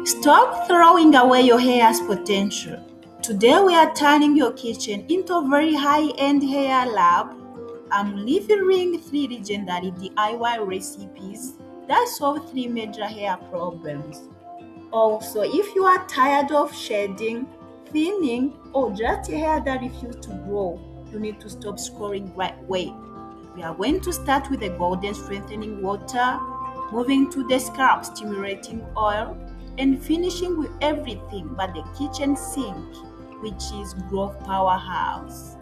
Stop throwing away your hair's potential. Today we are turning your kitchen into a very high-end hair lab. I'm delivering 3 legendary DIY recipes that solve 3 major hair problems. Also, if you are tired of shedding, thinning, or just a hair that refuses to grow, you need to stop scrolling right away. We are going to start with the golden strengthening water, moving to the scalp stimulating oil, and finishing with everything but the kitchen sink, which is growth powerhouse.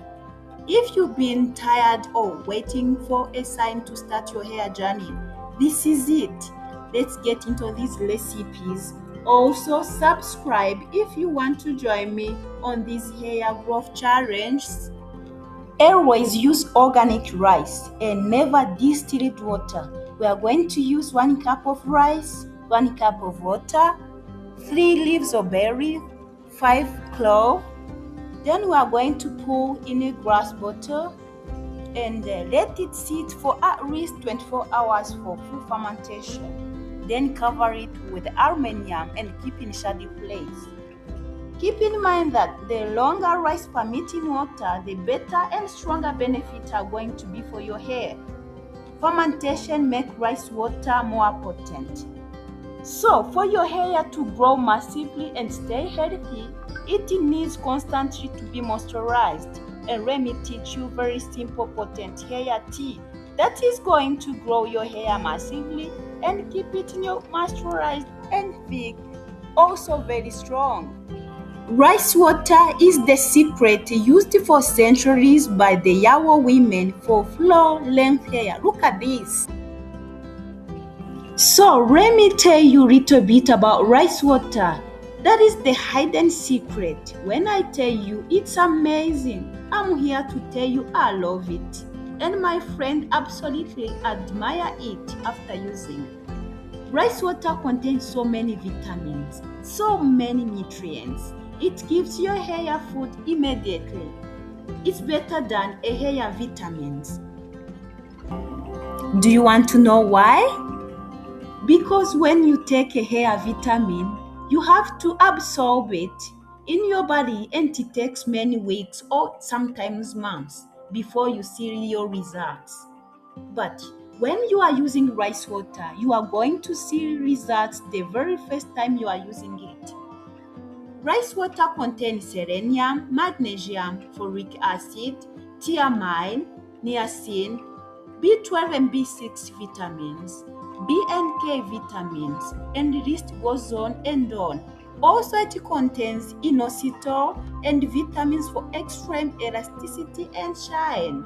If you've been tired or waiting for a sign to start your hair journey, this is it. Let's get into these recipes. Also, subscribe if you want to join me on these hair growth challenges. Always use organic rice and never distilled water. We are going to use 1 cup of rice, 1 cup of water, 3 leaves of berry, 5 cloves. Then we are going to pour in a glass bottle and let it sit for at least 24 hours for full fermentation. Then cover it with aluminum and keep in shady place. Keep in mind that the longer rice permits in water, the better and stronger benefits are going to be for your hair. Fermentation makes rice water more potent. So, for your hair to grow massively and stay healthy, it needs constantly to be moisturized. And let me teach you very simple potent hair tea that is going to grow your hair massively and keep it moisturized and thick, also very strong. Rice water is the secret used for centuries by the Yawo women for floor-length hair. Look at this. So let me tell you a little bit about rice water. That is the hidden secret. When I tell you it's amazing, I'm here to tell you I love it. And my friend absolutely admire it after using it. Rice water contains so many vitamins, so many nutrients. It gives your hair food immediately. It's better than a hair vitamins. Do you want to know why? Because when you take a hair vitamin, you have to absorb it in your body and it takes many weeks or sometimes months before you see your results. But when you are using rice water, you are going to see results the very first time you are using it. Rice water contains selenium, magnesium, folic acid, thiamine, niacin, B12 and B6 vitamins, B and K vitamins, and the list goes on and on. Also, it contains inositol and vitamins for extreme elasticity and shine.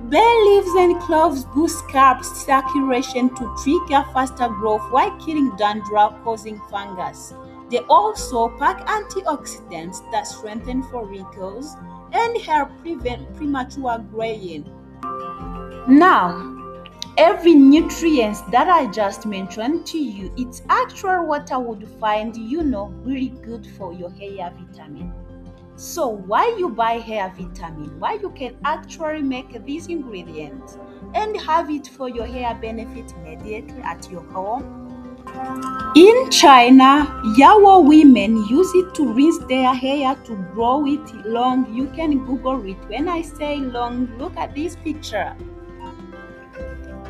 Bay leaves and cloves boost scalp circulation to trigger faster growth while killing dandruff causing fungus. They also pack antioxidants that strengthen follicles and help prevent premature graying. Now, every nutrient that I just mentioned to you, it's actual what I would find, really good for your hair vitamin. So why you buy hair vitamin? Why you can actually make these ingredients and have it for your hair benefit immediately at your home? In China, Yawo women use it to rinse their hair to grow it long. You can Google it. When I say long, look at this picture.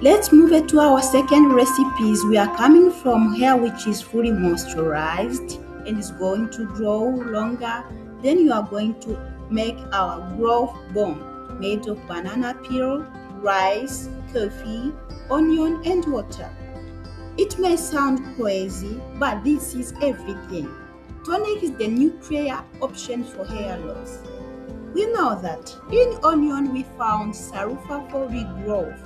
Let's move it to our second recipes. We are coming from hair which is fully moisturized and is going to grow longer. Then you are going to make our growth bomb made of banana peel, rice, coffee, onion, and water. It may sound crazy, but this is everything. Tonic is the nutrient option for hair loss. We know that in onion we found sulfur for regrowth.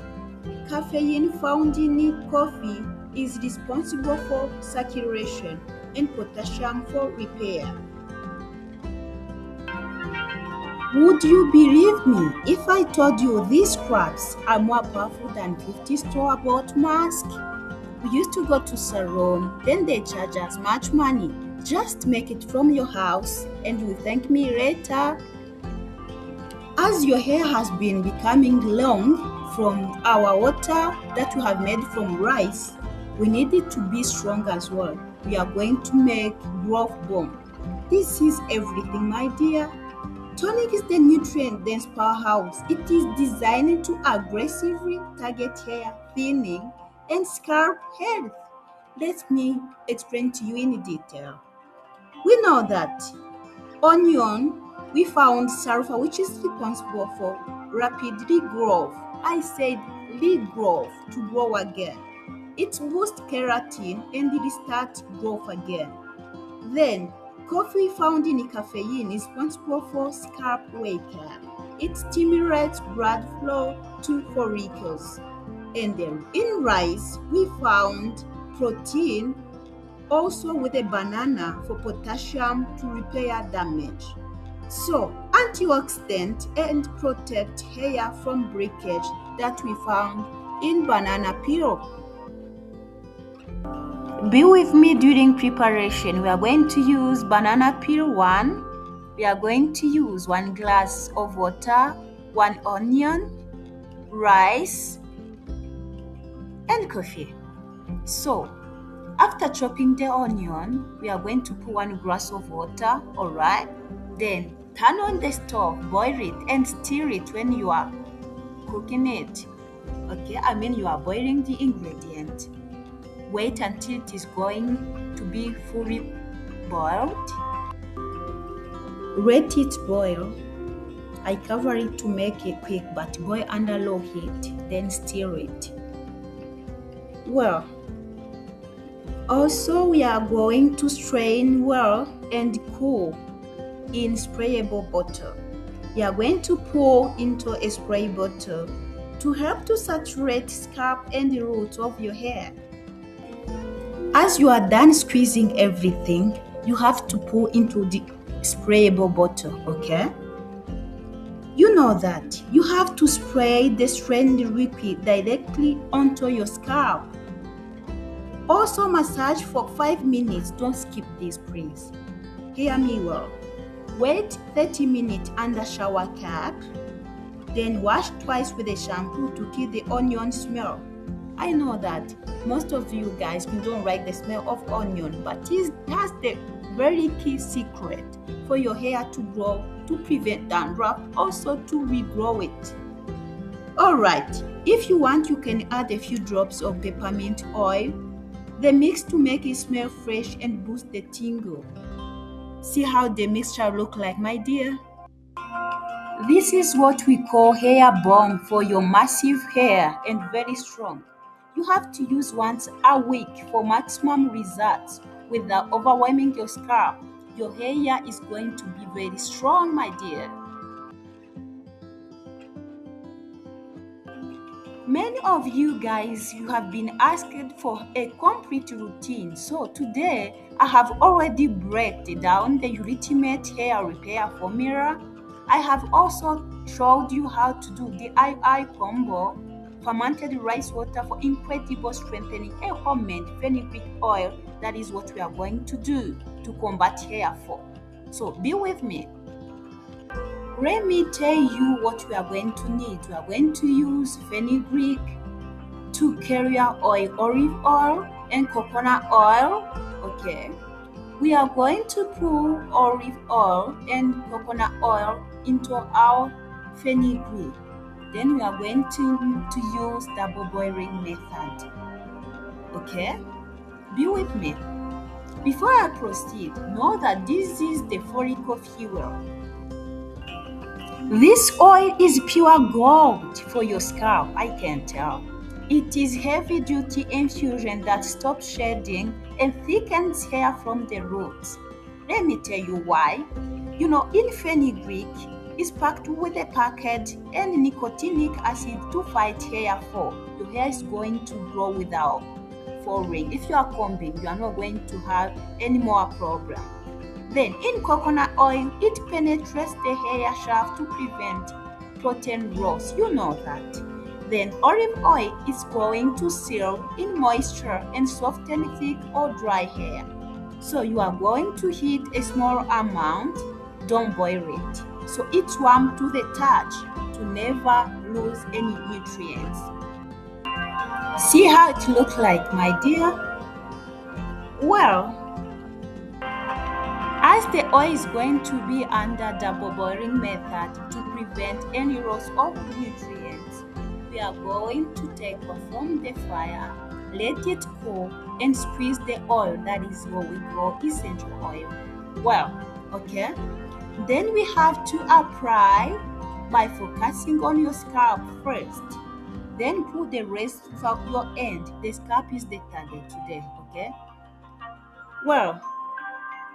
Caffeine found in coffee is responsible for circulation and potassium for repair. Would you believe me if I told you these scrubs are more powerful than 50 store-bought masks? We used to go to salon, then they charge us much money. Just make it from your house and you thank me later. As your hair has been becoming long from our water that we have made from rice, We need it to be strong as well. We are going to make growth bomb. This is everything, my dear. Tonic is the nutrient-dense powerhouse. It is designed to aggressively target hair thinning and scalp health. Let me explain to you in detail. We know that onion, we found sulfur, which is responsible for rapid regrowth. I said regrowth, to grow again. It boosts keratin and restarts growth again. Then, coffee found in caffeine is responsible for scalp wake-up. It stimulates blood flow to follicles. And then in rice, we found protein, also with a banana for potassium to repair damage. So, antioxidant and protect hair from breakage that we found in banana peel. Be with me during preparation. We are going to use banana peel 1. We are going to use 1 glass of water, 1 onion, rice, and coffee. So, after chopping the onion, we are going to put 1 glass of water, alright? Then turn on the stove, boil it, and stir it when you are cooking it. Okay, you are boiling the ingredient. Wait until it is going to be fully boiled. Let it boil. I cover it to make it quick, but boil under low heat, then stir it. Well, also we are going to strain well and cool in sprayable bottle. We are going to pour into a spray bottle to help to saturate scalp and the roots of your hair. As you are done squeezing everything, you have to pour into the sprayable bottle, okay? You know that you have to spray the strained liquid directly onto your scalp. Also massage for 5 minutes. Don't skip this, please. Hear me well. Wait 30 minutes under shower cap. Then wash twice with a shampoo to kill the onion smell. I know that most of you guys, you don't like the smell of onion, but that's the very key secret for your hair to grow, to prevent dandruff, also to regrow it. Alright, if you want, you can add a few drops of peppermint oil, the mix to make it smell fresh and boost the tingle. See how the mixture look like, my dear? This is what we call hair balm for your massive hair and very strong. You have to use once a week for maximum results without overwhelming your scalp. Your hair is going to be very strong, my dear. Many of you guys, you have been asked for a complete routine. So today, I have already broken down the ultimate hair repair formula. I have also showed you how to do the II combo, fermented rice water for incredible strengthening, and homemade fenugreek oil. That is what we are going to do to combat hair fall. So be with me. Let me tell you what we are going to need. We are going to use fenugreek, 2 carrier oil, olive oil, and coconut oil. Okay. We are going to put olive oil and coconut oil into our fenugreek. Then we are going to use double boiling method. Okay? Be with me. Before I proceed, know that this is the follicle fuel. This oil is pure gold for your scalp, I can tell. It is heavy-duty infusion that stops shedding and thickens hair from the roots. Let me tell you why. You know, in fenugreek, is packed with a packet and nicotinic acid to fight hair fall. Your hair is going to grow without falling. If you are combing, you are not going to have any more problem. Then in coconut oil, it penetrates the hair shaft to prevent protein loss. You know that. Then olive oil is going to seal in moisture and soften thick or dry hair. So you are going to heat a small amount, don't boil it. So it's warm to the touch to never lose any nutrients. See how it looks like, my dear? Well, as the oil is going to be under double boiling method to prevent any loss of nutrients, we are going to take off from the fire, let it cool, and squeeze the oil. That is what we call essential oil. Well, okay. Then we have to apply by focusing on your scalp first. Then put the rest of your end. The scalp is the target today, okay? Well,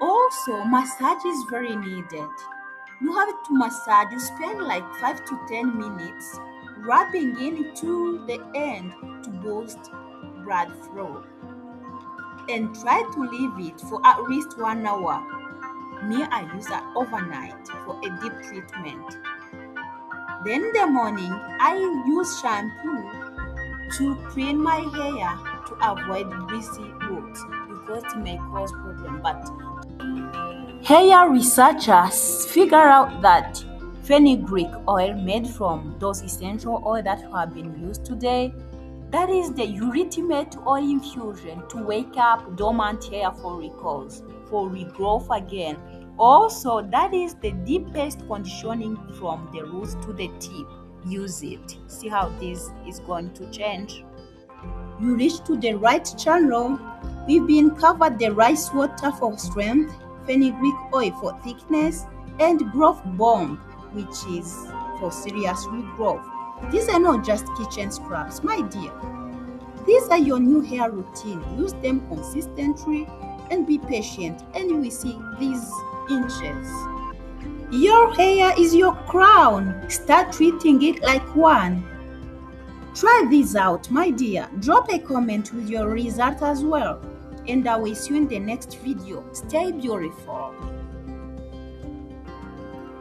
also, massage is very needed. You have to massage, you spend like 5 to 10 minutes rubbing into the end to boost blood flow. And try to leave it for at least 1 hour. Me, I use that overnight for a deep treatment. Then in the morning, I use shampoo to clean my hair to avoid greasy roots because it may cause problem. But hair researchers figure out that fenugreek oil made from those essential oils that have been used today, that is the ultimate oil infusion to wake up dormant hair follicles for regrowth again. Also, that is the deepest conditioning from the roots to the tip. Use it. See how this is going to change. You reach to the right channel. We've been covered the rice water for strength, fenugreek oil for thickness, and growth bomb, which is for serious regrowth. These are not just kitchen scraps, my dear. These are your new hair routine. Use them consistently and be patient, and you will see these inches. Your hair is your crown. Start treating it like one. Try this out, my dear. Drop a comment with your result as well. And I will see you in the next video. Stay beautiful.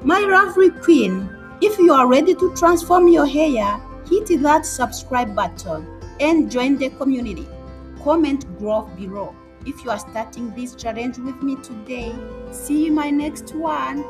My lovely queen, if you are ready to transform your hair, hit that subscribe button and join the community. Comment growth below. If you are starting this challenge with me today, see you in my next one.